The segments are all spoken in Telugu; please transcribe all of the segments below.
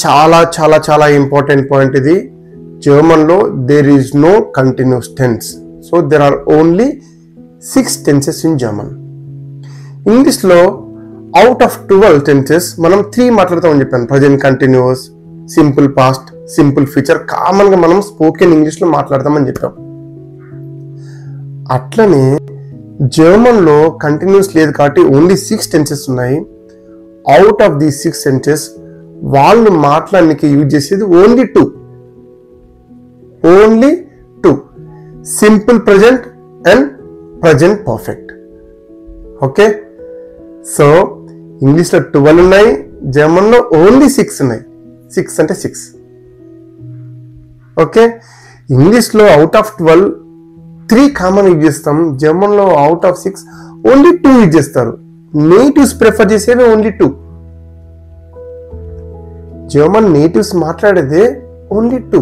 చాలా చాలా చాలా ఇంపార్టెంట్ పాయింట్ ఇది. జర్మన్లో there is no continuous tense. So there are only 6 tenses in German. ఇంగ్లీష్లో అవుట్ ఆఫ్ 12 tenses మనం 3 మాట్లాడతామని చెప్పాను. Present continuous, simple past, simple future కామన్గా మనం స్పోకెన్ ఇంగ్లీష్లో మాట్లాడతామని చెప్పాం. అట్లనే జర్మన్లో కంటిన్యూస్ లేదు కాబట్టి ఓన్లీ 6 tenses ఉన్నాయి. అవుట్ ఆఫ్ ది 6 tenses వాళ్ళు మాట్లాడడానికి యూజ్ చేసేది only 2. Simple present and present perfect. Okay, so ఇంగ్లీష్లో 12 ఉన్నాయి, జర్మన్లో ఓన్లీ 6 ఉన్నాయి. 6 అంటే 6. ఓకే, ఇంగ్లీష్లో అవుట్ ఆఫ్ 12 3 కామన్ యూజ్ చేస్తాం. జర్మన్లో అవుట్ ఆఫ్ 6 ఓన్లీ 2 యూజ్ చేస్తారు. నేటివ్స్ ప్రిఫర్ చేసేవి ఓన్లీ 2. జర్మన్ నేటివ్స్ మాట్లాడేదే ఓన్లీ 2.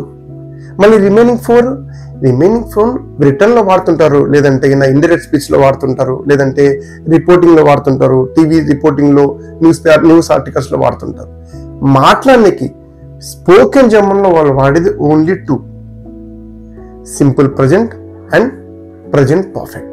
మళ్ళీ రిమైనింగ్ 4 రిటర్న్లో వాడుతుంటారు, లేదంటే ఇండైరెక్ట్ స్పీచ్లో వాడుతుంటారు, లేదంటే రిపోర్టింగ్లో వాడుతుంటారు, టీవీ రిపోర్టింగ్లో, న్యూస్ ఆర్టికల్స్లో వాడుతుంటారు. మాట్లాడడానికి స్పోకెన్ జర్మన్లో వాళ్ళు వాడేది only 2, simple present and present perfect.